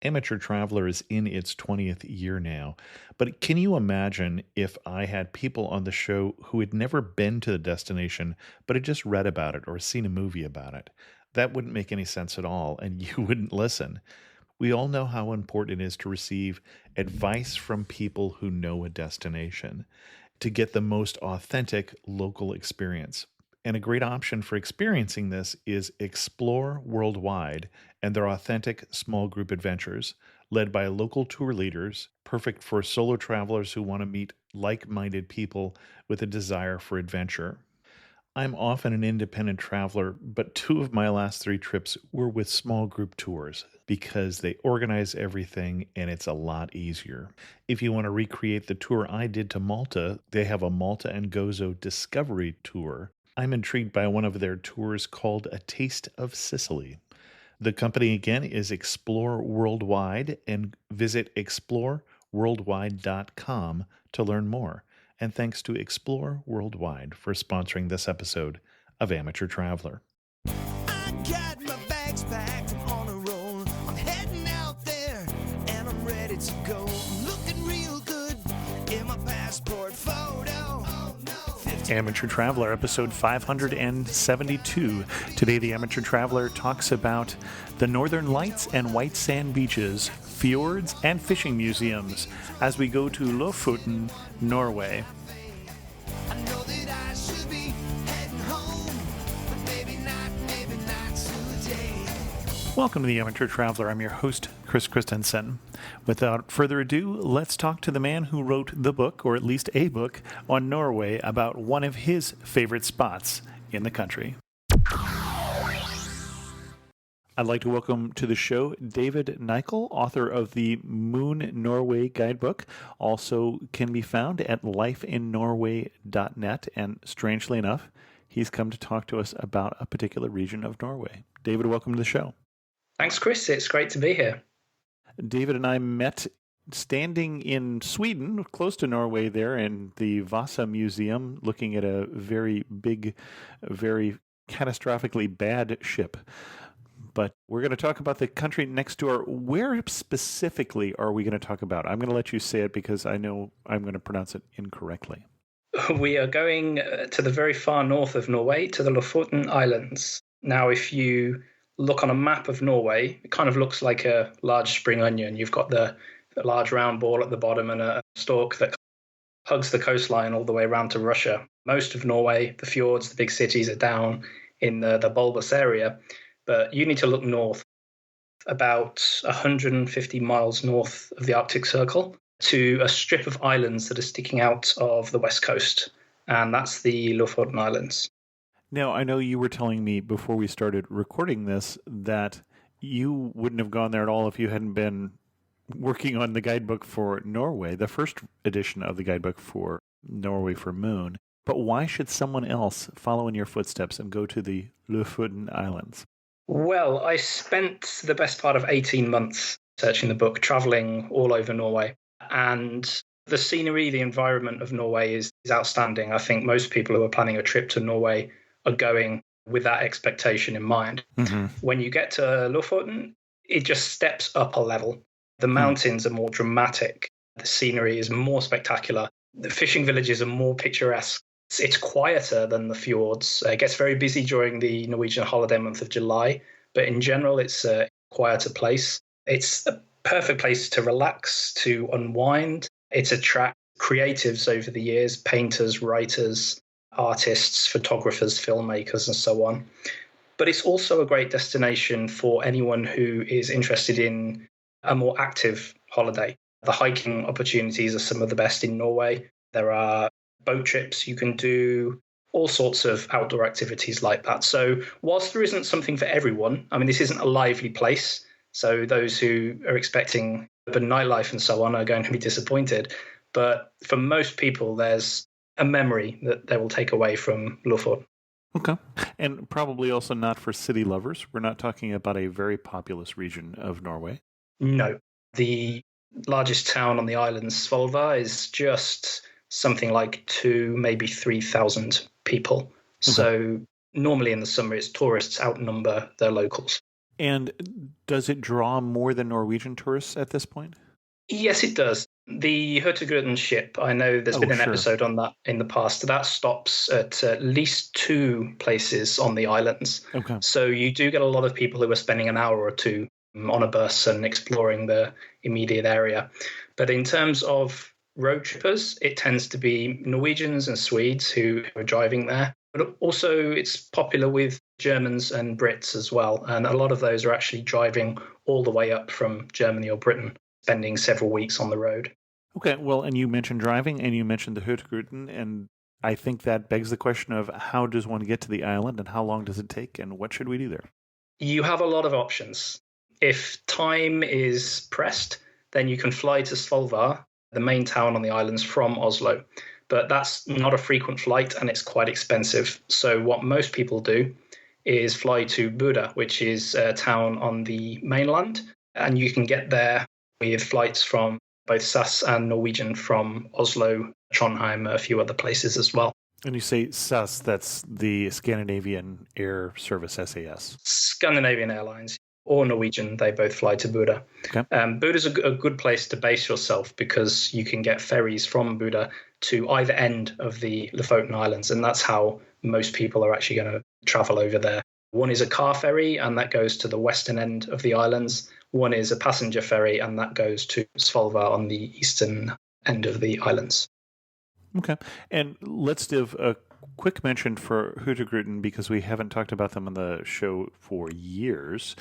Amateur Traveler is in its 20th year now, but can you imagine if I had people on the show who had never been to the destination, but had just read about it or seen a movie about it? That wouldn't make any sense at all, and you wouldn't listen. We all know how important it is to receive advice from people who know a destination to get the most authentic local experience. And a great option for experiencing this is Explore Worldwide and their authentic small group adventures, led by local tour leaders, perfect for solo travelers who want to meet like minded people with a desire for adventure. I'm often an independent traveler, but two of my last three trips were with small group tours because they organize everything and it's a lot easier. If you want to recreate the tour I did to Malta, they have a Malta and Gozo Discovery Tour. I'm intrigued by one of their tours called A Taste of Sicily. The company again is Explore Worldwide, and visit exploreworldwide.com to learn more. And thanks to Explore Worldwide for sponsoring this episode of Amateur Traveler. I got my bags packed, I'm on a roll. I'm heading out there and I'm ready to go. Looking real good in my passport photo. Oh, no. Amateur Traveler, episode 572. Today, the Amateur Traveler talks about the Northern Lights and white sand beaches, fjords, and fishing museums as we go to Lofoten, Norway. I know that I should be heading home, but maybe not today. Welcome to the Amateur Traveler. I'm your host, Chris Christensen. Without further ado, let's talk to the man who wrote the book, or at least a book, on Norway about one of his favorite spots in the country. I'd like to welcome to the show David Nikel, author of the Moon Norway Guidebook. Also can be found at lifeinnorway.net. And strangely enough, he's come to talk to us about a particular region of Norway. David, welcome to the show. Thanks, Chris. It's great to be here. David and I met standing in Sweden, close to Norway there, in the Vasa Museum, looking at a very big, very catastrophically bad ship. But we're going to talk about the country next door. Where specifically are we going to talk about? I'm going to let you say it because I know I'm going to pronounce it incorrectly. We are going to the very far north of Norway, to the Lofoten Islands. Now, if you look on a map of Norway, it kind of looks like a large spring onion. You've got the large round ball at the bottom and a stalk that hugs the coastline all the way around to Russia. Most of Norway, the fjords, the big cities are down in the bulbous area. But you need to look north, about 150 miles north of the Arctic Circle, to a strip of islands that are sticking out of the west coast, and that's the Lofoten Islands. Now, I know you were telling me before we started recording this that you wouldn't have gone there at all if you hadn't been working on the guidebook for Norway, the first edition of the guidebook for Norway for Moon. But why should someone else follow in your footsteps and go to the Lofoten Islands? Well, I spent the best part of 18 months searching the book, traveling all over Norway. And the scenery, the environment of Norway is outstanding. I think most people who are planning a trip to Norway are going with that expectation in mind. Mm-hmm. When you get to Lofoten, it just steps up a level. The mountains are more dramatic. The scenery is more spectacular. The fishing villages are more picturesque. It's quieter than the fjords. It gets very busy during the Norwegian holiday month of July, but in general, it's a quieter place. It's a perfect place to relax, to unwind. It's attracted creatives over the years, painters, writers, artists, photographers, filmmakers, and so on. But it's also a great destination for anyone who is interested in a more active holiday. The hiking opportunities are some of the best in Norway. There are boat trips you can do, all sorts of outdoor activities like that. So whilst there isn't something for everyone, I mean, this isn't a lively place. So those who are expecting the nightlife and so on are going to be disappointed. But for most people, there's a memory that they will take away from Lofoten. Okay. And probably also not for city lovers. We're not talking about a very populous region of Norway. No. The largest town on the island, Svolvær, is just something like 2,000, maybe 3,000 people. Okay. So normally in the summer, it's tourists outnumber their locals. And does it draw more than Norwegian tourists at this point? Yes, it does. The Hurtigruten ship, I know there's been an sure. episode on that in the past. That stops at least 2 places on the islands. Okay. So you do get a lot of people who are spending an hour or two on a bus and exploring the immediate area. But in terms of road trippers, it tends to be Norwegians and Swedes who are driving there. But also it's popular with Germans and Brits as well. And a lot of those are actually driving all the way up from Germany or Britain, spending several weeks on the road. Okay, well, and you mentioned driving, and you mentioned the Hurtigruten, and I think that begs the question of how does one get to the island, and how long does it take, and what should we do there? You have a lot of options. If time is pressed, then you can fly to Svolvær, the main town on the islands, from Oslo. But that's not a frequent flight, and it's quite expensive. So what most people do is fly to Bodø, which is a town on the mainland, and you can get there with flights from both SAS and Norwegian from Oslo, Trondheim, a few other places as well. And you say SAS, that's the Scandinavian Air Service, SAS. Scandinavian Airlines or Norwegian, they both fly to Bodø. Okay. Bodø is a good place to base yourself because you can get ferries from Bodø to either end of the Lofoten Islands, and that's how most people are actually going to travel over there. One is a car ferry, and that goes to the western end of the islands. One is a passenger ferry, and that goes to Svolvær on the eastern end of the islands. Okay. And let's give a quick mention for Hurtigruten because we haven't talked about them on the show for years.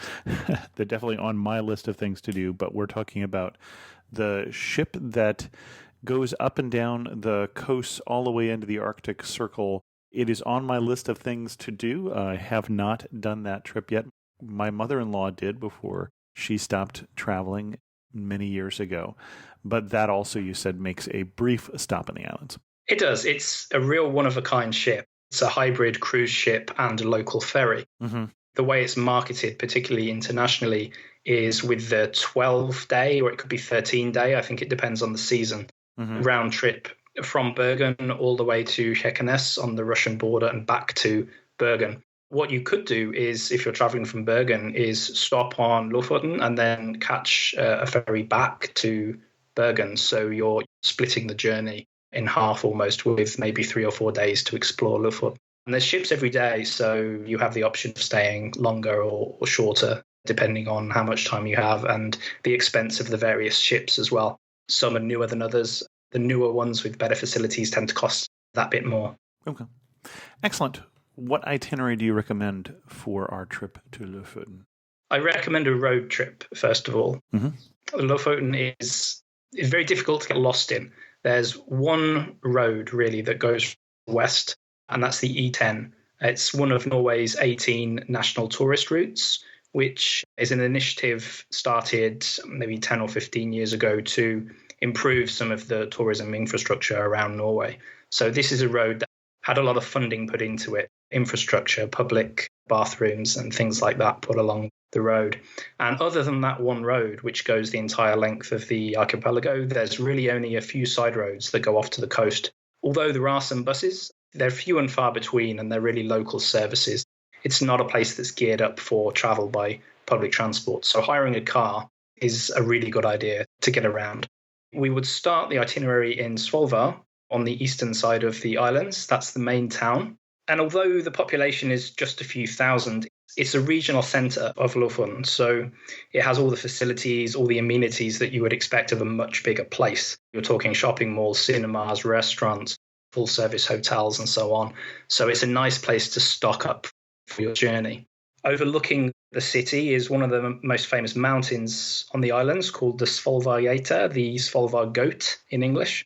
They're definitely on my list of things to do, but we're talking about the ship that goes up and down the coast all the way into the Arctic Circle. It is on my list of things to do. I have not done that trip yet. My mother-in-law did before she stopped traveling many years ago. But that also, you said, makes a brief stop in the islands. It does. It's a real one-of-a-kind ship. It's a hybrid cruise ship and a local ferry. Mm-hmm. The way it's marketed, particularly internationally, is with the 12-day, or it could be 13-day, I think it depends on the season, round trip from Bergen all the way to Kirkenes on the Russian border and back to Bergen. What you could do is, if you're traveling from Bergen, is stop on Lofoten and then catch a ferry back to Bergen. So you're splitting the journey in half almost, with maybe 3 or 4 days to explore Lofoten. And there's ships every day, so you have the option of staying longer or shorter, depending on how much time you have and the expense of the various ships as well. Some are newer than others. The newer ones with better facilities tend to cost that bit more. Okay. Excellent. What itinerary do you recommend for our trip to Lofoten? I recommend a road trip, first of all. Mm-hmm. Lofoten is very difficult to get lost in. There's one road, really, that goes west, and that's the E10. It's one of Norway's 18 national tourist routes, which is an initiative started maybe 10 or 15 years ago to improve some of the tourism infrastructure around Norway. So this is a road that had a lot of funding put into it, infrastructure, public bathrooms and things like that put along the road. And other than that one road, which goes the entire length of the archipelago, there's really only a few side roads that go off to the coast. Although there are some buses, they're few and far between, and they're really local services. It's not a place that's geared up for travel by public transport. So hiring a car is a really good idea to get around. We would start the itinerary in Svolvær on the eastern side of the islands. That's the main town. And although the population is just a few thousand, it's a regional centre of Lofoten. So it has all the facilities, all the amenities that you would expect of a much bigger place. You're talking shopping malls, cinemas, restaurants, full service hotels and so on. So it's a nice place to stock up for your journey. Overlooking the city is one of the most famous mountains on the islands called the Svolværgata, the Svolvær Goat in English.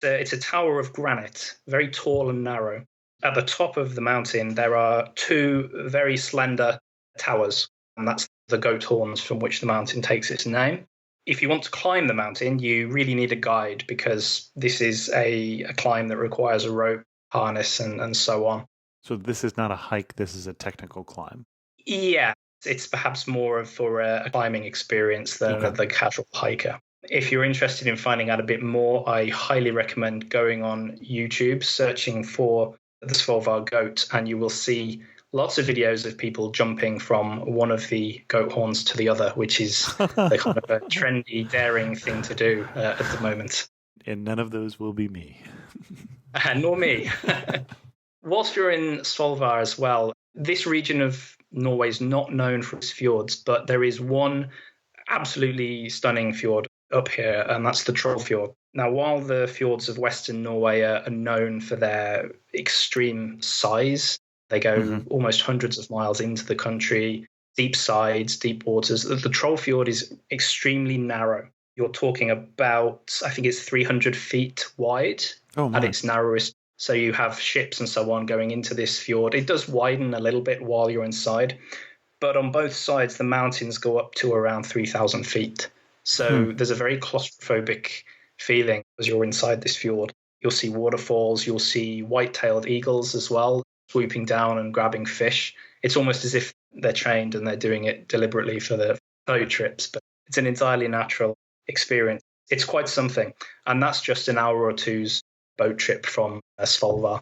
It's a tower of granite, very tall and narrow. At the top of the mountain, there are 2 very slender towers, and that's the goat horns from which the mountain takes its name. If you want to climb the mountain, you really need a guide because this is a climb that requires a rope, harness, and so on. So this is not a hike, this is a technical climb. Yeah, it's perhaps more for a climbing experience than the casual hiker. If you're interested in finding out a bit more, I highly recommend going on YouTube, searching for the Svolvær Goat, and you will see lots of videos of people jumping from one of the goat horns to the other, which is the kind of a trendy, daring thing to do at the moment. And none of those will be me. Nor me. Whilst you're in Svolvær as well, this region of Norway is not known for its fjords, but there is one absolutely stunning fjord up here, and that's the Troll Fjord. Now, while the fjords of Western Norway are known for their extreme size, they go almost hundreds of miles into the country, deep sides, deep waters. The Troll Fjord is extremely narrow. You're talking about, I think it's 300 feet wide at its narrowest. So you have ships and so on going into this fjord. It does widen a little bit while you're inside, but on both sides, the mountains go up to around 3,000 feet. So there's a very claustrophobic feeling as you're inside this fjord. You'll see waterfalls, you'll see white-tailed eagles as well, swooping down and grabbing fish. It's almost as if they're trained and they're doing it deliberately for the boat trips, but it's an entirely natural experience. It's quite something. And that's just an hour or two's boat trip from Svolvær.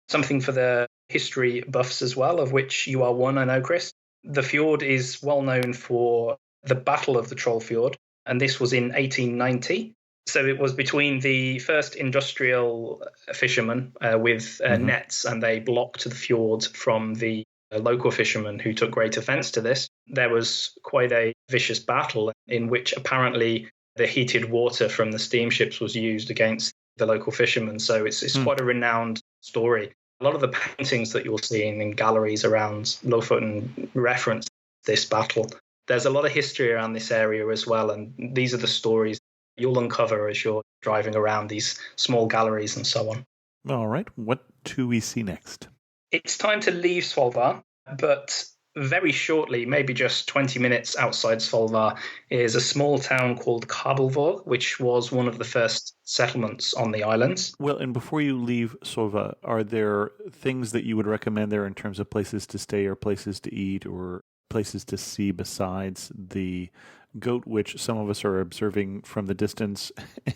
Something for the history buffs as well, of which you are one, I know, Chris. The fjord is well known for the Battle of the Troll Fjord, and this was in 1890. So it was between the first industrial fishermen with nets, and they blocked the fjord from the local fishermen who took great offence to this. There was quite a vicious battle in which apparently the heated water from the steamships was used against the local fishermen. So it's quite a renowned story. A lot of the paintings that you'll see in galleries around Lofoten reference this battle. There's a lot of history around this area as well, and these are the stories you'll uncover as you're driving around these small galleries and so on. All right. What do we see next? It's time to leave Svolvær, but very shortly, maybe just 20 minutes outside Svolvær, is a small town called Kabelvåg, which was one of the first settlements on the islands. Well, and before you leave Svolvær, are there things that you would recommend there in terms of places to stay or places to eat or places to see besides the goat, which some of us are observing from the distance?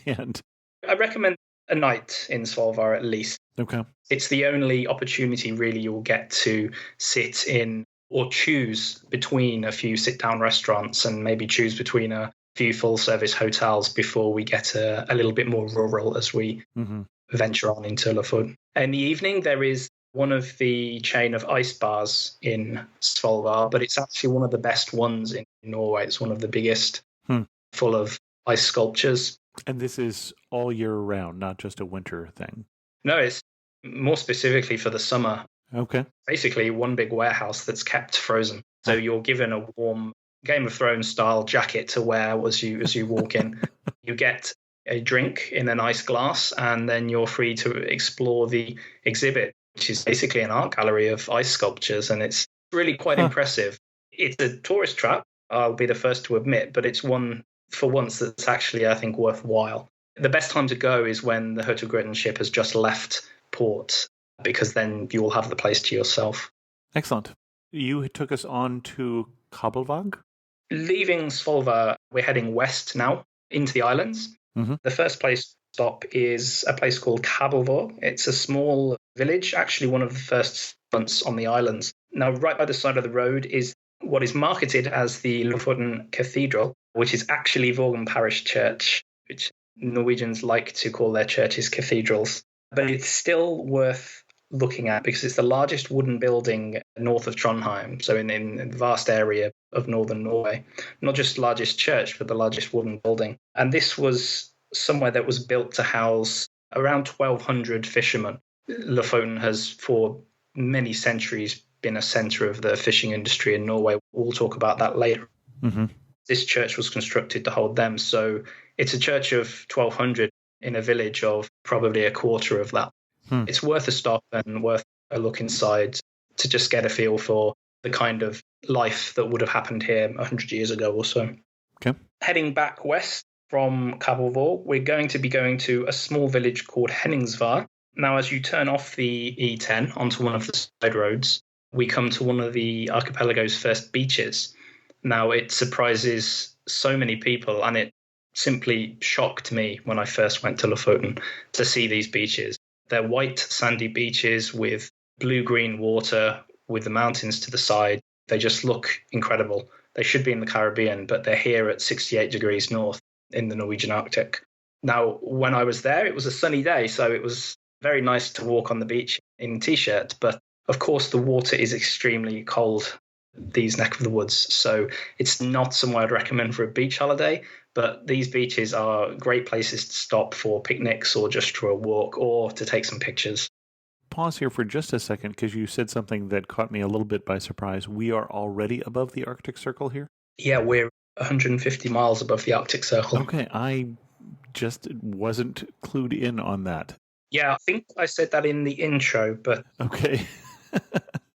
And I recommend a night in Svolvær at least. Okay. It's the only opportunity really you'll get to sit in or choose between a few sit-down restaurants and maybe choose between a few full-service hotels before we get a little bit more rural as we venture on into Lofoten. In the evening, there is one of the chain of ice bars in Svolvær, but it's actually one of the best ones in Norway. It's one of the biggest, full of ice sculptures. And this is all year round, not just a winter thing? No, it's more specifically for the summer. Okay. Basically, one big warehouse that's kept frozen. So you're given a warm Game of Thrones style jacket to wear as you walk in. You get a drink in an ice glass, and then you're free to explore the exhibit, which is basically an art gallery of ice sculptures, and it's really quite impressive. It's a tourist trap, I'll be the first to admit, but it's one for once that's actually, I think, worthwhile. The best time to go is when the Hurtigruten ship has just left port, because then you will have the place to yourself. Excellent. You took us on to Kabelvåg? Leaving Svolvær, we're heading west now into the islands. The first place stop is a place called Kabelvåg. It's a small village, actually one of the first settlements on the islands. Now, right by the side of the road is what is marketed as the Lofoten Cathedral, which is actually Vågen Parish Church, which Norwegians like to call their churches cathedrals. But it's still worth looking at because it's the largest wooden building north of Trondheim, so in the vast area of northern Norway. Not just the largest church, but the largest wooden building. And this was somewhere that was built to house around 1,200 fishermen. Lofoten has, for many centuries, been a centre of the fishing industry in Norway. We'll talk about that later. This church was constructed to hold them, so it's a church of 1,200 in a village of probably a quarter of that. It's worth a stop and worth a look inside to just get a feel for the kind of life that would have happened here 100 years ago or so. Okay. Heading back west from Kabelvåg, we're going to be going to a small village called Henningsvær. Now, as you turn off the E10 onto one of the side roads, we come to one of the archipelago's first beaches. Now, it surprises so many people, and it simply shocked me when I first went to Lofoten to see these beaches. They're white, sandy beaches with blue-green water with the mountains to the side. They just look incredible. They should be in the Caribbean, but they're here at 68 degrees north in the Norwegian Arctic. Now, when I was there, it was a sunny day, so it was very nice to walk on the beach in t-shirt. But of course, the water is extremely cold, these neck of the woods. So it's not somewhere I'd recommend for a beach holiday. But these beaches are great places to stop for picnics or just for a walk or to take some pictures. Pause here for just a second because you said something that caught me a little bit by surprise. We are already above the Arctic Circle here? Yeah, we're 150 miles above the Arctic Circle. Okay, I just wasn't clued in on that. Yeah, I think I said that in the intro, but okay.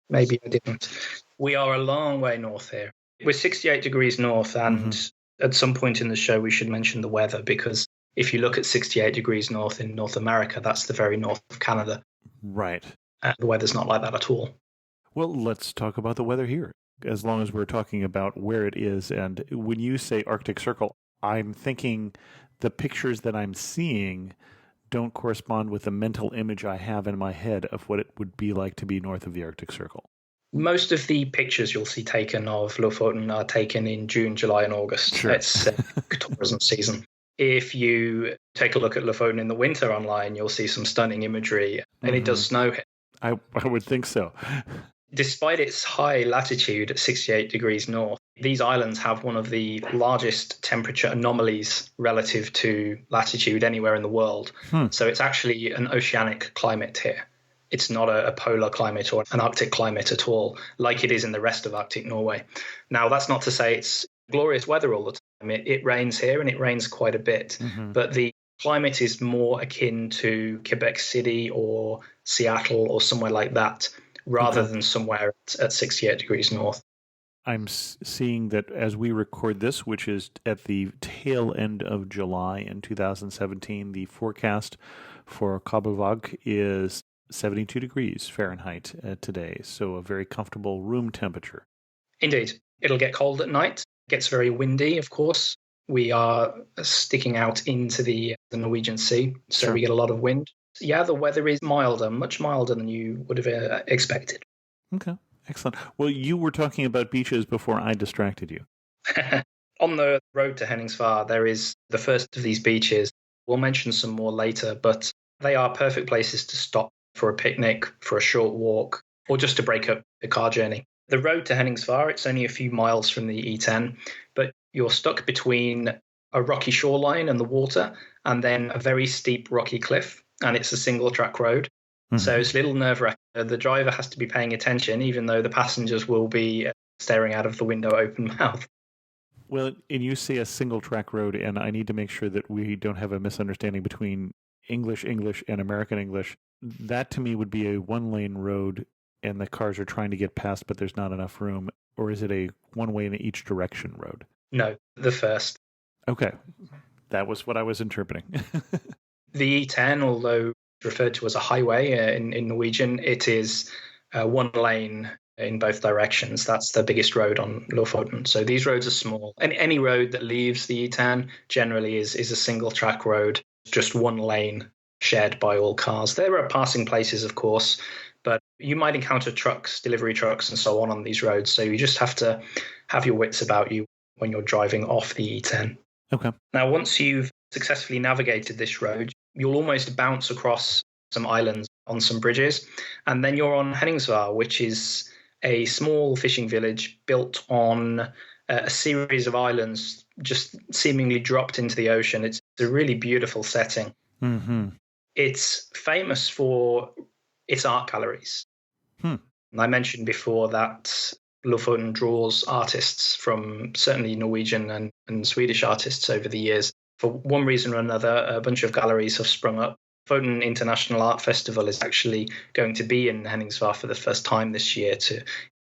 Maybe I didn't. We are a long way north here. We're 68 degrees north, and at some point in the show we should mention the weather, because if you look at 68 degrees north in North America, that's the very north of Canada. Right. And the weather's not like that at all. Well, let's talk about the weather here, as long as we're talking about where it is. And when you say Arctic Circle, I'm thinking the pictures that I'm seeing don't correspond with the mental image I have in my head of what it would be like to be north of the Arctic Circle. Most of the pictures you'll see taken of Lofoten are taken in June, July, and August. Sure. It's tourism season. If you take a look at Lofoten in the winter online, you'll see some stunning imagery, and it does snow here. I would think so. Despite its high latitude at 68 degrees north, these islands have one of the largest temperature anomalies relative to latitude anywhere in the world. So it's actually an oceanic climate here. It's not a polar climate or an Arctic climate at all, like it is in the rest of Arctic Norway. Now, that's not to say it's glorious weather all the time. It rains here, and it rains quite a bit. But the climate is more akin to Quebec City or Seattle or somewhere like that, rather than somewhere at 68 degrees north. I'm seeing that as we record this, which is at the tail end of July in 2017, the forecast for Kabelvåg is 72 degrees Fahrenheit today, so a very comfortable room temperature. Indeed. It'll get cold at night. It gets very windy, of course. We are sticking out into the Norwegian Sea, so we get a lot of wind. Yeah, the weather is milder, much milder than you would have expected. Okay, excellent. Well, you were talking about beaches before I distracted you. On the road to Henningsvær, there is the first of these beaches. We'll mention some more later, but they are perfect places to stop for a picnic, for a short walk, or just to break up the car journey. The road to Henningsvær, it's only a few miles from the E10, but you're stuck between a rocky shoreline and the water, and then a very steep rocky cliff, and it's a single track road. So it's a little nerve-wracking. The driver has to be paying attention, even though the passengers will be staring out of the window open mouth. Well, and you say a single track road, and I need to make sure that we don't have a misunderstanding between English and American English. That to me would be a one-lane road, and the cars are trying to get past, but there's not enough room. Or is it a one-way in each direction road? No, the first. Okay. That was what I was interpreting. The E10, although referred to as a highway in Norwegian, it is one lane in both directions. That's the biggest road on Lofoten. So these roads are small. And any road that leaves the E10 generally is a single track road, just one lane shared by all cars. There are passing places, of course, but you might encounter trucks, delivery trucks, and so on these roads. So you just have to have your wits about you when you're driving off the E10. Okay. Now, once you've successfully navigated this road, you'll almost bounce across some islands on some bridges, and then you're on Henningsvær, which is a small fishing village built on a series of islands just seemingly dropped into the ocean. It's a really beautiful setting. It's famous for its art galleries. And I mentioned before that Lofoten draws artists from certainly Norwegian and Swedish artists over the years. For one reason or another, a bunch of galleries have sprung up. Lofoten International Art Festival is actually going to be in Henningsvær for the first time this year, to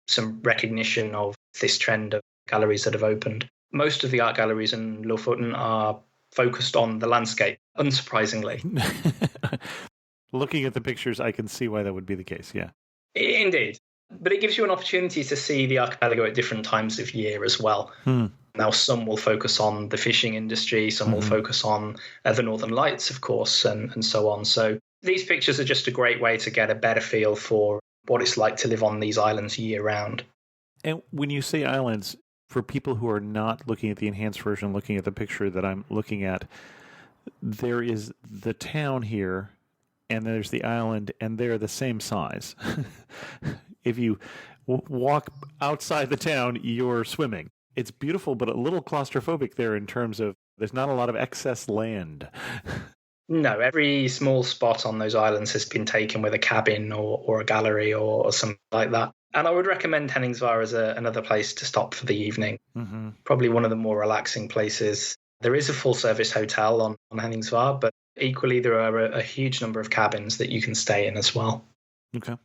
some recognition of this trend of galleries that have opened. Most of the art galleries in Lofoten are focused on the landscape, unsurprisingly. Looking at the pictures, I can see why that would be the case, yeah. Indeed. But it gives you an opportunity to see the archipelago at different times of year as well. Now, some will focus on the fishing industry, some will focus on the Northern Lights, of course, and so on. So these pictures are just a great way to get a better feel for what it's like to live on these islands year round. And when you say islands, for people who are not looking at the enhanced version, looking at the picture that I'm looking at, there is the town here, and there's the island, and they're the same size. If you walk outside the town, you're swimming. It's beautiful, but a little claustrophobic there in terms of there's not a lot of excess land. No, every small spot on those islands has been taken with a cabin or a gallery or something like that. And I would recommend Henningsvær as another place to stop for the evening. Mm-hmm. Probably one of the more relaxing places. There is a full-service hotel on Henningsvær, but equally there are a huge number of cabins that you can stay in as well. Okay.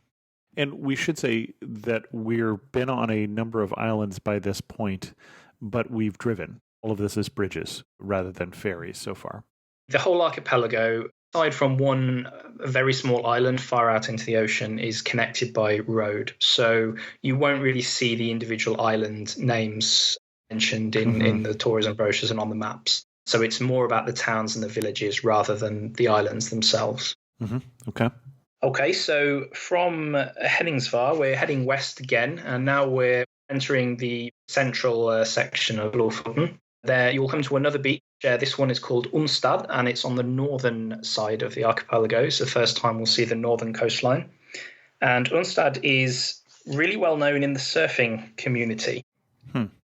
And we should say that we've been on a number of islands by this point, but we've driven. All of this is bridges rather than ferries so far. The whole archipelago, aside from one very small island far out into the ocean, is connected by road. So you won't really see the individual island names mentioned in the tourism brochures and on the maps. So it's more about the towns and the villages rather than the islands themselves. Mm-hmm. Okay. Okay, so from Henningsvær, we're heading west again, and now we're entering the central section of Lofoten. There you'll come to another beach. This one is called Unstad, and it's on the northern side of the archipelago. It's the first time we'll see the northern coastline. And Unstad is really well known in the surfing community.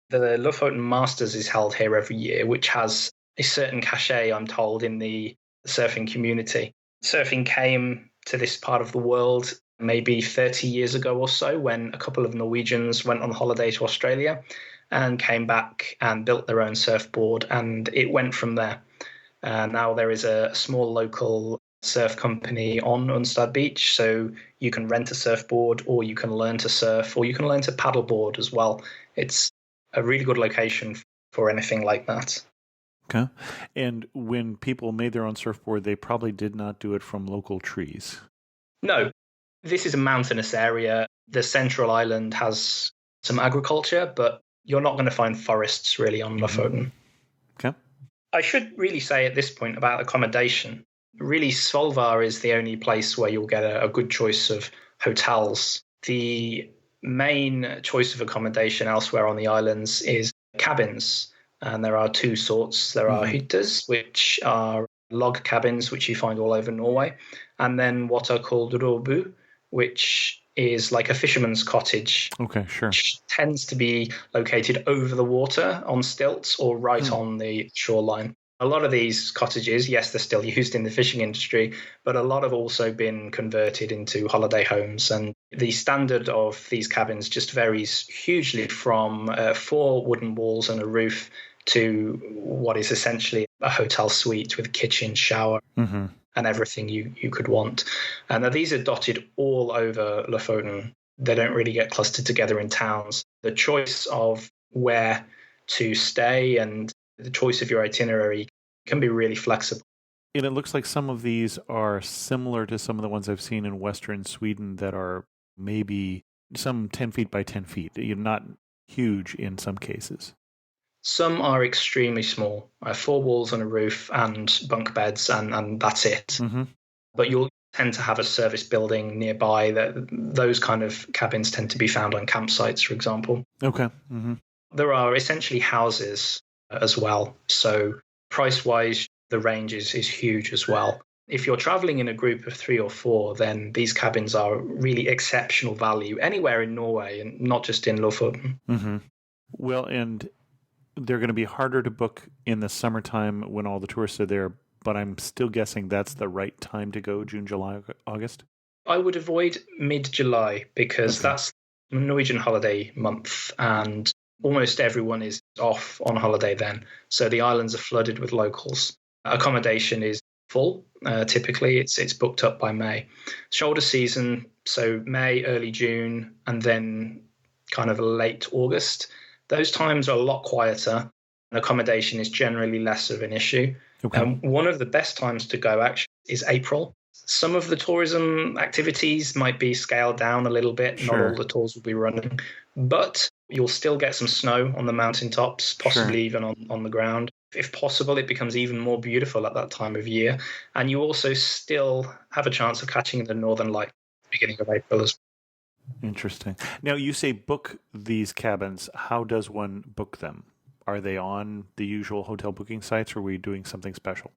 The Lofoten Masters is held here every year, which has a certain cachet, I'm told, in the surfing community. Surfing came to this part of the world maybe 30 years ago or so, when a couple of Norwegians went on holiday to Australia and came back and built their own surfboard, and it went from there. Now there is a small local surf company on Unstad Beach, so you can rent a surfboard, or you can learn to surf, or you can learn to paddleboard as well. It's a really good location for anything like that. Okay. And when people made their own surfboard, they probably did not do it from local trees. No, this is a mountainous area. The central island has some agriculture, but you're not going to find forests really on Lofoten. Okay. I should really say at this point about accommodation. Really, Svolvær is the only place where you'll get a good choice of hotels. The main choice of accommodation elsewhere on the islands is cabins. And there are two sorts. There are hyttas, which are log cabins, which you find all over Norway. And then what are called robu, which is like a fisherman's cottage. Okay, sure. Which tends to be located over the water on stilts or right on the shoreline. A lot of these cottages, yes, they're still used in the fishing industry, but a lot have also been converted into holiday homes. And the standard of these cabins just varies hugely from 4 wooden walls and a roof to what is essentially a hotel suite with a kitchen, shower, and everything you could want. And these are dotted all over Lofoten. They don't really get clustered together in towns. The choice of where to stay and the choice of your itinerary can be really flexible. And it looks like some of these are similar to some of the ones I've seen in Western Sweden that are maybe some 10 feet by 10 feet. You're not huge in some cases. Some are extremely small, 4 walls and a roof and bunk beds, and that's it. But you'll tend to have a service building nearby. Those kind of cabins tend to be found on campsites, for example. Okay. There are essentially houses as well. So price-wise, the range is huge as well. If you're traveling in a group of 3 or 4, then these cabins are really exceptional value anywhere in Norway and not just in Lofoten. Well, and they're going to be harder to book in the summertime when all the tourists are there, but I'm still guessing that's the right time to go, June, July, August? I would avoid mid-July because that's Norwegian holiday month and almost everyone is off on holiday then. So the islands are flooded with locals. Accommodation is full. Typically, it's booked up by May. Shoulder season, so May, early June, and then kind of late August. Those times are a lot quieter, and accommodation is generally less of an issue. One of the best times to go actually is April. Some of the tourism activities might be scaled down a little bit. Not all the tours will be running, but you'll still get some snow on the mountaintops, possibly even on the ground. If possible, it becomes even more beautiful at that time of year. And you also still have a chance of catching the northern light at the beginning of April as well. Interesting. Now, you say book these cabins. How does one book them? Are they on the usual hotel booking sites, or are we doing something special?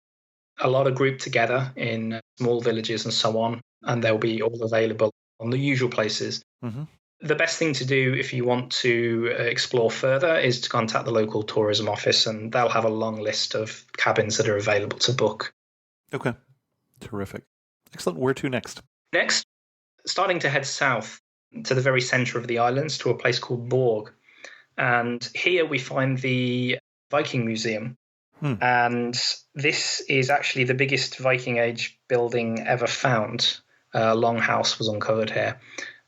A lot are grouped together in small villages and so on, and they'll be all available on the usual places. Mm-hmm. The best thing to do if you want to explore further is to contact the local tourism office, and they'll have a long list of cabins that are available to book. Okay. Terrific. Excellent. Where to next? Next, starting to head south to the very centre of the islands to a place called Borg. And here we find the Viking Museum. And this is actually the biggest Viking Age building ever found. A longhouse was uncovered here.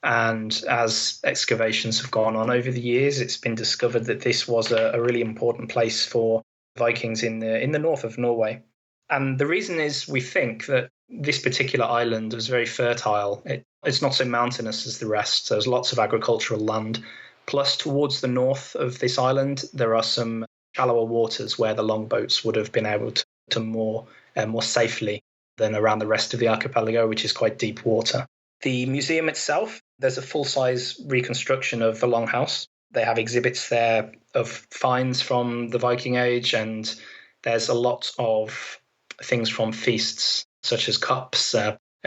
And as excavations have gone on over the years, it's been discovered that this was a really important place for Vikings in the north of Norway. And the reason is we think that this particular island was very fertile. It's not so mountainous as the rest. So there's lots of agricultural land. Plus, towards the north of this island, there are some shallower waters where the longboats would have been able to moor more safely than around the rest of the archipelago, which is quite deep water. The museum itself, there's a full-size reconstruction of the longhouse. They have exhibits there of finds from the Viking Age, and there's a lot of things from feasts, such as cups,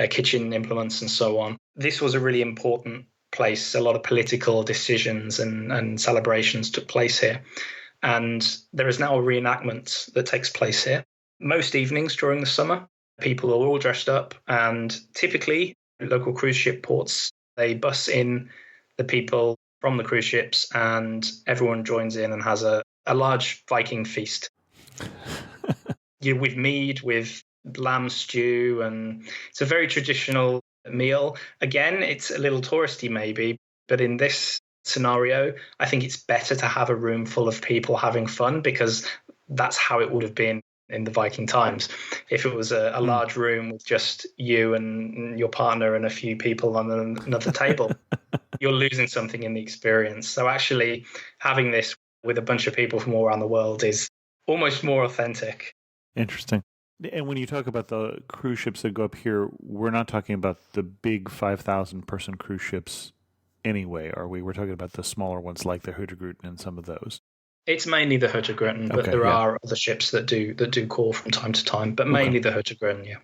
kitchen implements, and so on. This was a really important place. A lot of political decisions and celebrations took place here. And there is now a reenactment that takes place here. Most evenings during the summer, people are all dressed up, and typically local cruise ship ports, they bus in the people from the cruise ships, and everyone joins in and has a large Viking feast. With mead, with lamb stew, and it's a very traditional meal. Again, it's a little touristy maybe, but in this scenario, I think it's better to have a room full of people having fun, because that's how it would have been in the Viking times. If it was a large room with just you and your partner and a few people on another table, you're losing something in the experience. So actually having this with a bunch of people from all around the world is almost more authentic. Interesting. And when you talk about the cruise ships that go up here, we're not talking about the big 5,000 person cruise ships anyway, are we? We're talking about the smaller ones like the Hurtigruten and some of those. It's mainly the Hurtigruten, but there are other ships that do call from time to time, but mainly the Hurtigruten, yeah.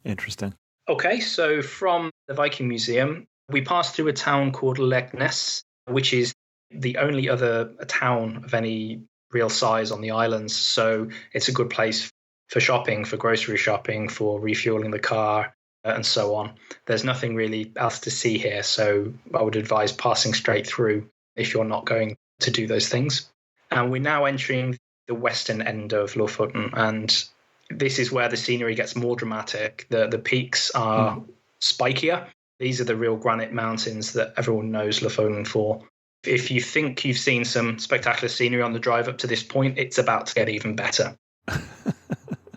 Interesting. Okay, so from the Viking Museum, we pass through a town called Leknes, which is the only other town of any real size on the islands. So it's a good place for shopping, for grocery shopping, for refueling the car, and so on. There's nothing really else to see here, so I would advise passing straight through if you're not going to do those things. And we're now entering the western end of Lofoten, and this is where the scenery gets more dramatic. The peaks are spikier. These are the real granite mountains that everyone knows Lofoten for. If you think you've seen some spectacular scenery on the drive up to this point, it's about to get even better.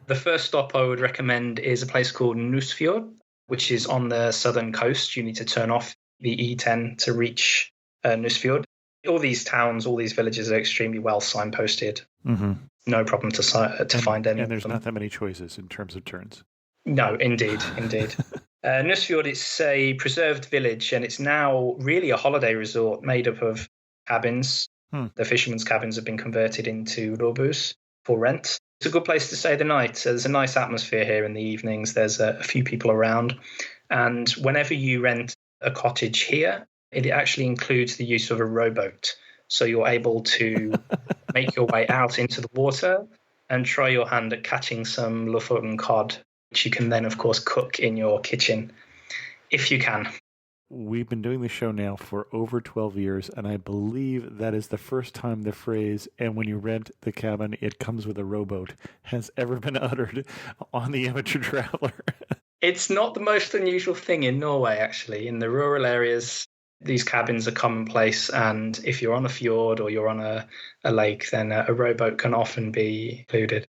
The first stop I would recommend is a place called Nusfjord, which is on the southern coast. You need to turn off the E10 to reach Nusfjord. All these towns, all these villages are extremely well signposted. Mm-hmm. No problem to find any. And there's not that many choices in terms of turns. No, indeed. Nusfjord is a preserved village, and it's now really a holiday resort made up of cabins. The fishermen's cabins have been converted into robus for rent. It's a good place to stay the night. So there's a nice atmosphere here in the evenings. There's a few people around. And whenever you rent a cottage here, it actually includes the use of a rowboat. So you're able to make your way out into the water and try your hand at catching some Lofoten cod, which you can then, of course, cook in your kitchen, if you can. We've been doing this show now for over 12 years, and I believe that is the first time the phrase, "and when you rent the cabin, it comes with a rowboat," has ever been uttered on the Amateur Traveler. It's not the most unusual thing in Norway, actually. In the rural areas, these cabins are commonplace, and if you're on a fjord or you're on a lake, then a rowboat can often be included.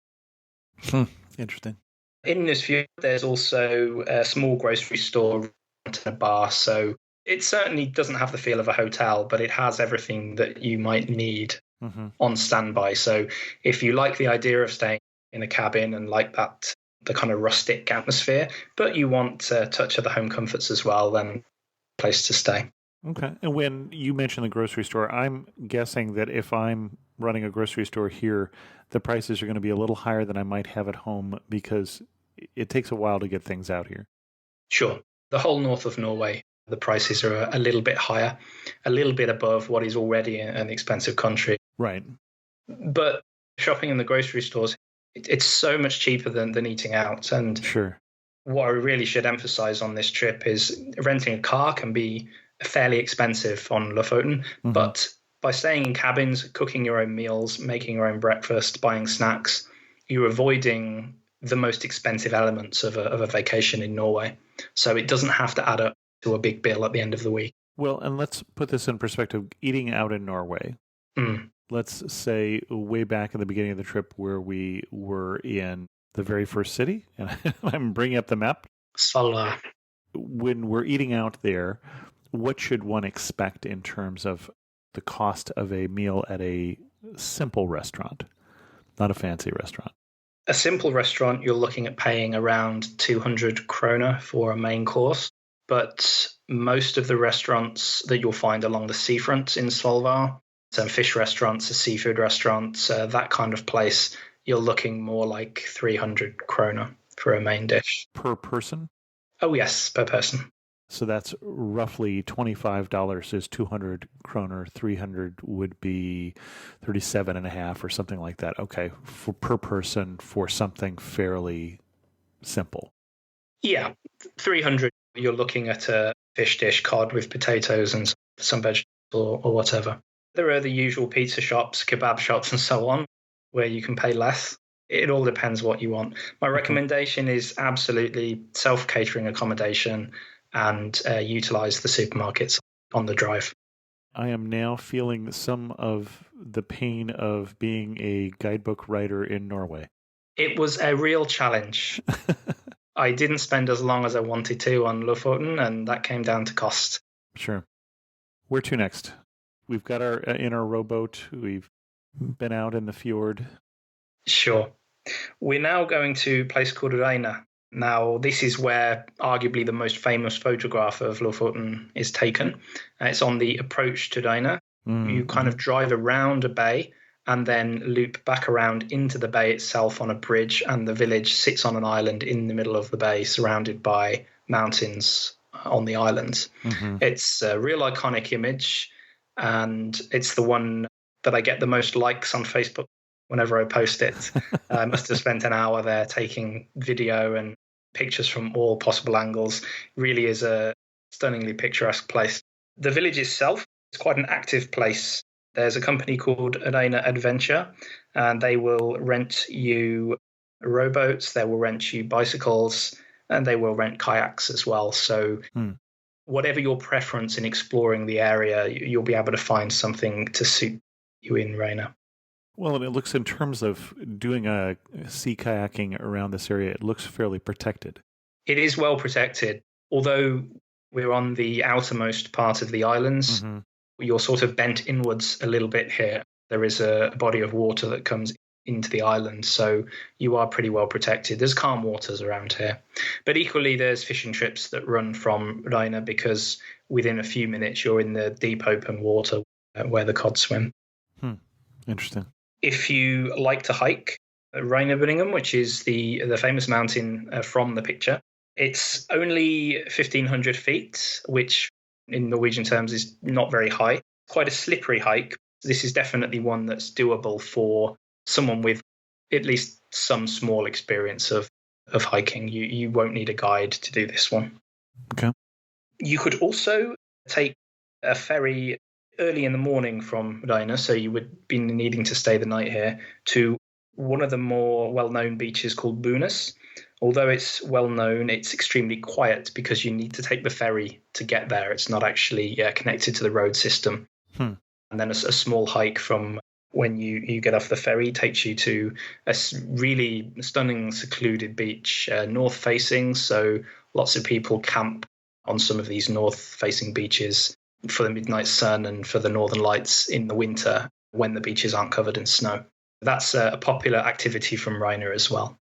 Interesting. In this fjord, there's also a small grocery store and a bar, so it certainly doesn't have the feel of a hotel, but it has everything that you might need on standby. So if you like the idea of staying in a cabin and like that, the kind of rustic atmosphere, but you want a touch of the home comforts as well, then place to stay. Okay. And when you mentioned the grocery store, I'm guessing that if I'm running a grocery store here, the prices are going to be a little higher than I might have at home because it takes a while to get things out here. Sure. The whole north of Norway, the prices are a little bit higher, a little bit above what is already an expensive country. Right. But shopping in the grocery stores, it's so much cheaper than eating out. And Sure. what I really should emphasize on this trip is renting a car can be fairly expensive on Lofoten, but by staying in cabins, cooking your own meals, making your own breakfast, buying snacks, you're avoiding the most expensive elements of a vacation in Norway. So it doesn't have to add up to a big bill at the end of the week. Well, and let's put this in perspective. Eating out in Norway, let's say way back in the beginning of the trip where we were in the very first city, and I'm bringing up the map. Svalbard. When we're eating out there, what should one expect in terms of the cost of a meal at a simple restaurant, not a fancy restaurant? A simple restaurant, you're looking at paying around 200 kroner for a main course. But most of the restaurants that you'll find along the seafront in Svalbard, some fish restaurants, seafood restaurants, that kind of place, you're looking more like 300 kroner for a main dish. Per person? Oh, yes, per person. So that's roughly $25 is 200 kroner. 300 would be 37.5 or something like that. Okay, for per person for something fairly simple. Yeah, 300, you're looking at a fish dish, cod with potatoes and some vegetables or whatever. There are the usual pizza shops, kebab shops and so on, where you can pay less. It all depends what you want. My recommendation is absolutely self-catering accommodation and utilize the supermarkets on the drive. I am now feeling some of the pain of being a guidebook writer in Norway. It was a real challenge. I didn't spend as long as I wanted to on Lofoten, and that came down to cost. Sure. Where to next? We've got our in our rowboat. We've been out in the fjord. Sure. We're now going to a place called Reina. Now, this is where arguably the most famous photograph of Lofoten is taken. It's on the approach to Reina. You kind of drive around a bay and then loop back around into the bay itself on a bridge, and the village sits on an island in the middle of the bay, surrounded by mountains on the islands. It's a real iconic image, and it's the one that I get the most likes on Facebook whenever I post it. I must have spent an hour there taking video and pictures from all possible angles. It really is a stunningly picturesque place. The village itself is quite an active place. There's a company called Reina Adventure, and they will rent you rowboats, they will rent you bicycles, and they will rent kayaks as well. So whatever your preference in exploring the area, you'll be able to find something to suit you in Reina. Well, and it looks, in terms of doing a sea kayaking around this area, it looks fairly protected. It is well protected. Although we're on the outermost part of the islands, you're sort of bent inwards a little bit here. There is a body of water that comes into the island, so you are pretty well protected. There's calm waters around here. But equally, there's fishing trips that run from Reina, because within a few minutes you're in the deep open water where the cod swim. Interesting. If you like to hike, Reinabringham, which is the famous mountain from the picture, it's only 1,500 feet, which in Norwegian terms is not very high. Quite a slippery hike. This is definitely one that's doable for someone with at least some small experience of hiking. You won't need a guide to do this one. Okay. You could also take a ferry early in the morning from Reina, so you would be needing to stay the night here, to one of the more well-known beaches called Bunes. Although it's well-known, it's extremely quiet because you need to take the ferry to get there. It's not actually connected to the road system. And then a small hike from when you get off the ferry takes you to a really stunning, secluded beach, north-facing, so lots of people camp on some of these north-facing beaches for the midnight sun and for the northern lights in the winter when the beaches aren't covered in snow. That's a popular activity from Reina as well.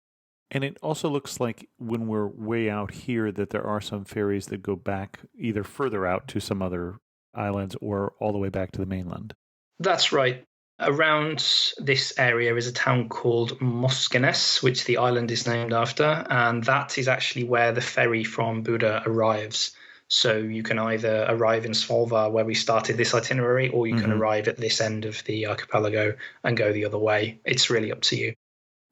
And it also looks like when we're way out here that there are some ferries that go back either further out to some other Islands or all the way back to the mainland? That's right. Around this area is a town called Moskenes, which the island is named after, and that is actually where the ferry from Buda arrives. So you can either arrive in Svolvær, where we started this itinerary, or you can arrive at this end of the archipelago and go the other way. It's really up to you.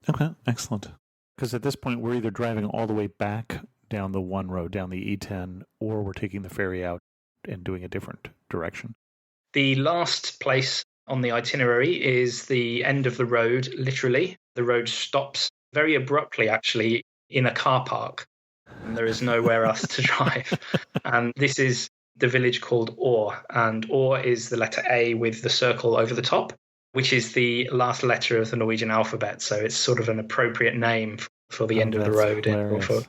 Okay, excellent. Because at this point, we're either driving all the way back down the one road, down the E10, or we're taking the ferry out and doing a different direction. The last place on the itinerary is the end of the road, literally. The road stops very abruptly, actually, in a car park. And there is nowhere else to drive. And this is the village called Or. And Or is the letter A with the circle over the top, which is the last letter of the Norwegian alphabet. So it's sort of an appropriate name for the end of the road in Lofoten.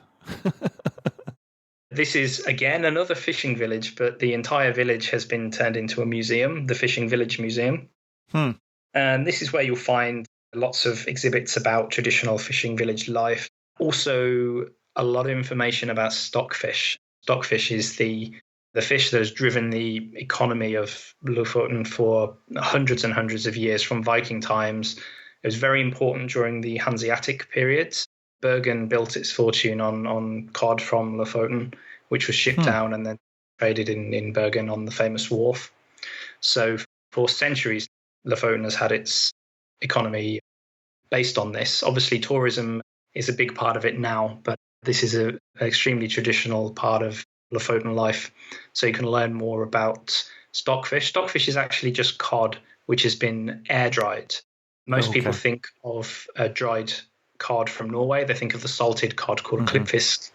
This is, again, another fishing village, but the entire village has been turned into a museum, the Fishing Village Museum. And this is where you'll find lots of exhibits about traditional fishing village life. Also, a lot of information about stockfish. Stockfish is the fish that has driven the economy of Lofoten for hundreds and hundreds of years from Viking times. It was very important during the Hanseatic periods. Bergen built its fortune on cod from Lofoten, which was shipped down and then traded in Bergen on the famous wharf. So for centuries, Lofoten has had its economy based on this. Obviously, tourism is a big part of it now, but this is an extremely traditional part of Lofoten life. So you can learn more about stockfish. Stockfish is actually just cod, which has been air dried. Most people think of a dried cod from Norway. They think of the salted cod called klippfisk.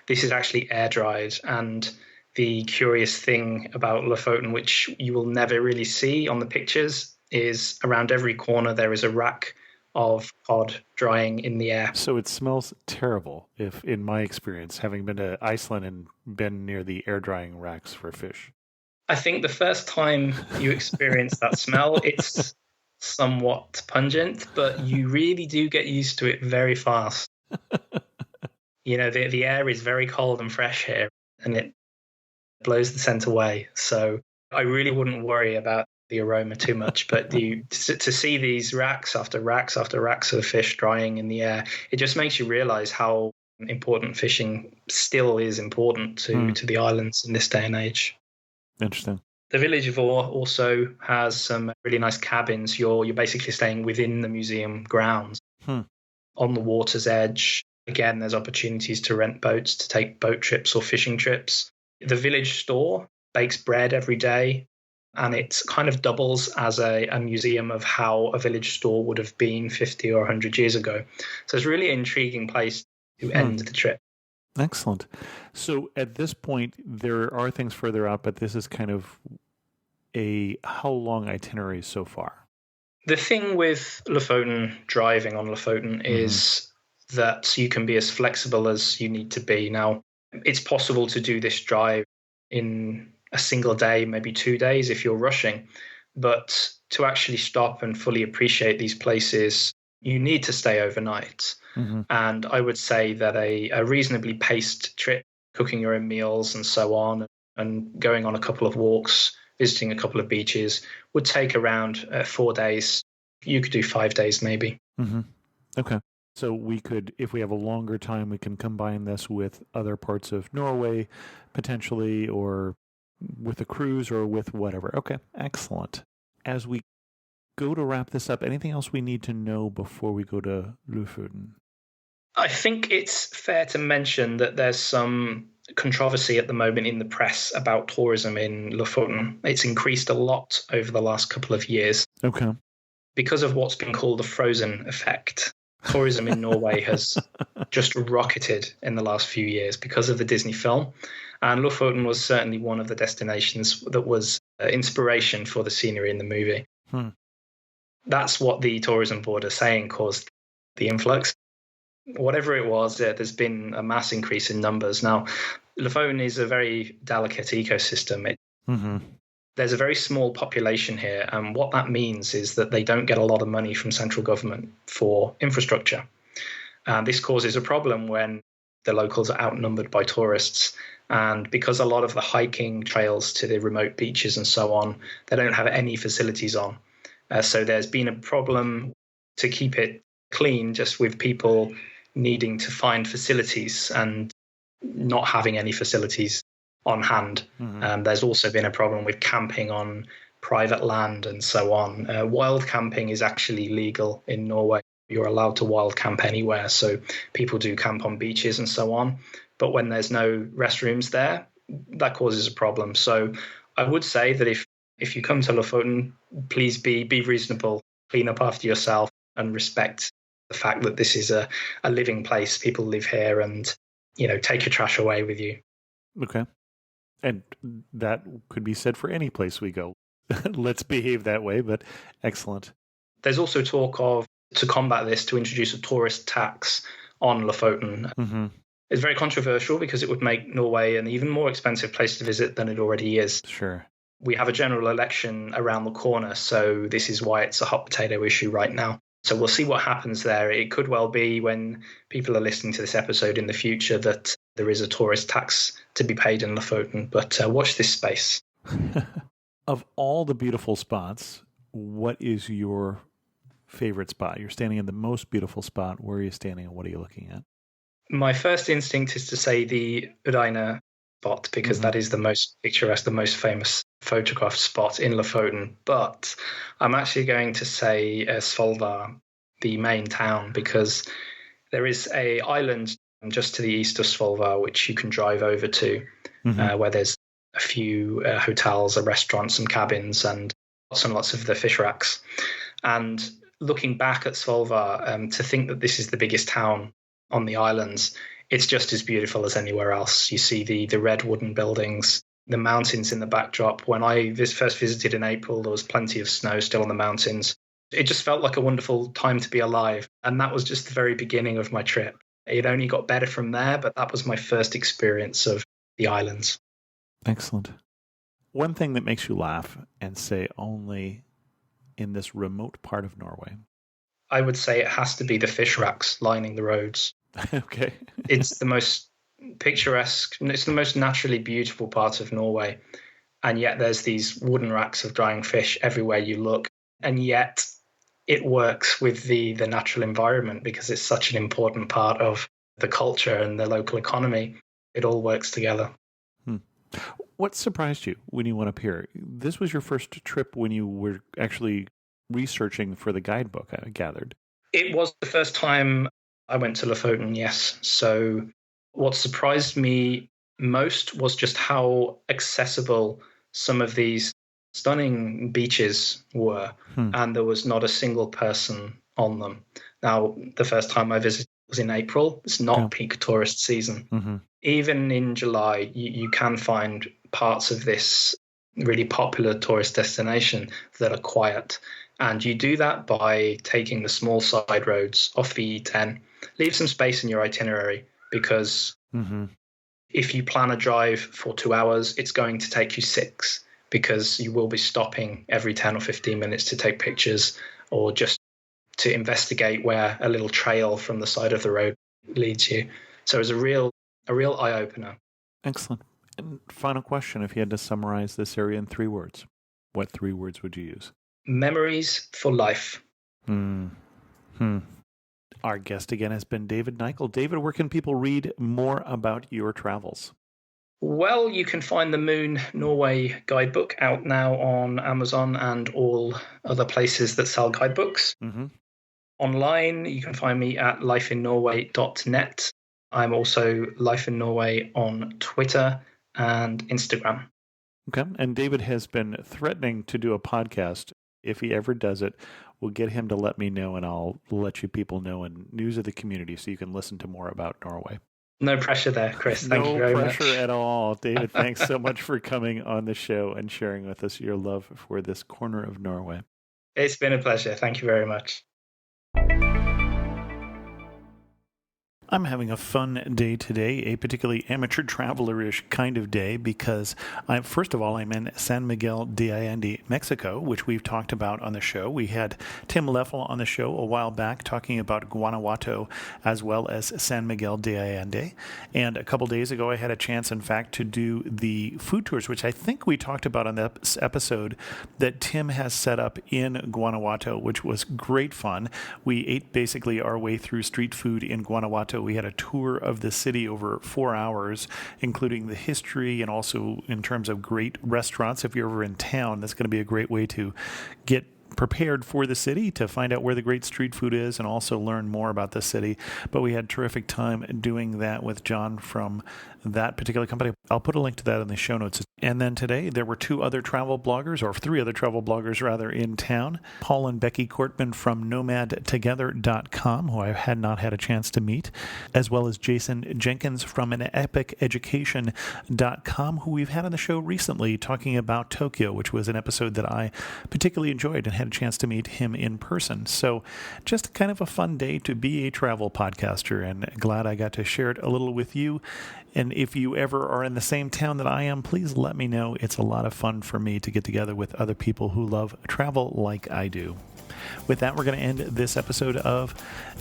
This is actually air dried. And the curious thing about Lofoten, which you will never really see on the pictures, is around every corner there is a rack of cod drying in the air. So it smells terrible, if in my experience, having been to Iceland and been near the air drying racks for fish. I think the first time you experience that smell, it's somewhat pungent, but you really do get used to it very fast. The air is very cold and fresh here, and it blows the scent away. So I really wouldn't worry about the aroma too much, but to see these racks after racks after racks of fish drying in the air, it just makes you realize how important fishing still is important to the islands in this day and age. Interesting. The village of Or also has some really nice cabins. You're basically staying within the museum grounds on the water's edge. Again, there's opportunities to rent boats, to take boat trips or fishing trips. The village store bakes bread every day, and it kind of doubles as a museum of how a village store would have been 50 or 100 years ago. So it's really an intriguing place to end the trip. Excellent. So at this point, there are things further out, but this is kind of a how long itinerary so far? The thing with Lofoten, driving on Lofoten, is that you can be as flexible as you need to be. Now, it's possible to do this drive in a single day, maybe 2 days if you're rushing. But to actually stop and fully appreciate these places, you need to stay overnight. And I would say that a reasonably paced trip, cooking your own meals and so on, and going on a couple of walks, visiting a couple of beaches, would take around 4 days. You could do 5 days maybe. Okay. So we could, if we have a longer time, we can combine this with other parts of Norway, potentially, or with a cruise or with whatever. Okay, excellent. As we go to wrap this up, anything else we need to know before we go to Lofoten? I think it's fair to mention that there's some controversy at the moment in the press about tourism in Lofoten. It's increased a lot over the last couple of years. Okay. Because of what's been called the frozen effect. Tourism in Norway has just rocketed in the last few years because of the Disney film. And Lofoten was certainly one of the destinations that was inspiration for the scenery in the movie. That's what the tourism board are saying caused the influx. Whatever it was, there's been a mass increase in numbers. Now, Lofoten is a very delicate ecosystem. There's a very small population here, and what that means is that they don't get a lot of money from central government for infrastructure. This causes a problem when the locals are outnumbered by tourists. And because a lot of the hiking trails to the remote beaches and so on, they don't have any facilities on. So there's been a problem to keep it clean, just with people needing to find facilities and not having any facilities on hand. There's also been a problem with camping on private land and so on. Wild camping is actually legal in Norway. You're allowed to wild camp anywhere. So people do camp on beaches and so on. But when there's no restrooms there, that causes a problem. So I would say that if you come to Lofoten, please be reasonable, clean up after yourself, and respect the fact that this is a living place. People live here, and take your trash away with you. Okay. And that could be said for any place we go. Let's behave that way, but excellent. There's also talk of, to combat this, to introduce a tourist tax on Lofoten. It's very controversial because it would make Norway an even more expensive place to visit than it already is. Sure. We have a general election around the corner, so this is why it's a hot potato issue right now. So we'll see what happens there. It could well be, when people are listening to this episode in the future, that there is a tourist tax to be paid in Lofoten, but watch this space. Of all the beautiful spots, what is your favorite spot? You're standing in the most beautiful spot. Where are you standing and what are you looking at? My first instinct is to say the Udaina spot, because that is the most picturesque, the most famous photographed spot in Lofoten. But I'm actually going to say Svolvær, the main town, because there is a island just to the east of Svolvær, which you can drive over to, where there's a few hotels, restaurants and cabins, and lots of the fish racks. And looking back at Svolvær, to think that this is the biggest town on the islands, it's just as beautiful as anywhere else. You see the red wooden buildings, the mountains in the backdrop. When I first visited in April, there was plenty of snow still on the mountains. It just felt like a wonderful time to be alive. And that was just the very beginning of my trip. It only got better from there, but that was my first experience of the islands. Excellent. One thing that makes you laugh and say only in this remote part of Norway? I would say it has to be the fish racks lining the roads. Okay. It's the most picturesque, it's the most naturally beautiful part of Norway. And yet there's these wooden racks of drying fish everywhere you look. And yet it works with the natural environment, because it's such an important part of the culture and the local economy. It all works together. What surprised you when you went up here? This was your first trip when you were actually researching for the guidebook, I gathered. It was the first time I went to Lofoten, yes. So what surprised me most was just how accessible some of these stunning beaches were. And there was not a single person on them. Now, the first time I visited was in April. It's not peak tourist season. Even in July, you can find parts of this really popular tourist destination that are quiet. And you do that by taking the small side roads off the E10. Leave some space in your itinerary, because if you plan a drive for 2 hours, it's going to take you 6, because you will be stopping every 10 or 15 minutes to take pictures or just to investigate where a little trail from the side of the road leads you. So it's a real eye-opener. Excellent. And final question, if you had to summarize this area in 3 words, what 3 words would you use? Memories for life. Our guest again has been David Nikel. David, where can people read more about your travels? Well, you can find the Moon Norway guidebook out now on Amazon and all other places that sell guidebooks. Online, you can find me at lifeinnorway.net. I'm also Life in Norway on Twitter and Instagram. Okay. And David has been threatening to do a podcast. If he ever does it, we'll get him to let me know, and I'll let you people know in News of the Community so you can listen to more about Norway. No pressure there, Chris. Thank you very much. No pressure at all. David, thanks so much for coming on the show and sharing with us your love for this corner of Norway. It's been a pleasure. Thank you very much. I'm having a fun day today, a particularly amateur traveler-ish kind of day, because first of all, I'm in San Miguel de Allende, Mexico, which we've talked about on the show. We had Tim Leffel on the show a while back talking about Guanajuato as well as San Miguel de Allende. And a couple days ago, I had a chance, in fact, to do the food tours, which I think we talked about on this episode that Tim has set up in Guanajuato, which was great fun. We ate basically our way through street food in Guanajuato. We had a tour of the city over 4 hours, including the history and also in terms of great restaurants. If you're ever in town, that's going to be a great way to get prepared for the city, to find out where the great street food is and also learn more about the city. But we had a terrific time doing that with John from that particular company. I'll put a link to that in the show notes. And then today there were three other travel bloggers rather, in town. Paul and Becky Cortman from nomadtogether.com, who I had not had a chance to meet, as well as Jason Jenkins from anepiceducation.com, who we've had on the show recently talking about Tokyo, which was an episode that I particularly enjoyed and had a chance to meet him in person. So just kind of a fun day to be a travel podcaster, and glad I got to share it a little with you. And if you ever are in the same town that I am, please let me know. It's a lot of fun for me to get together with other people who love travel like I do. With that, we're going to end this episode of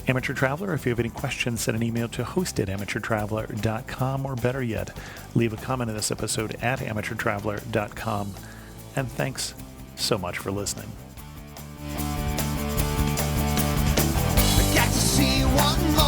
Amateur Traveler. If you have any questions, send an email to host@amateurtraveler.com, or better yet, leave a comment in this episode at amateurtraveler.com. And thanks so much for listening. I got to see one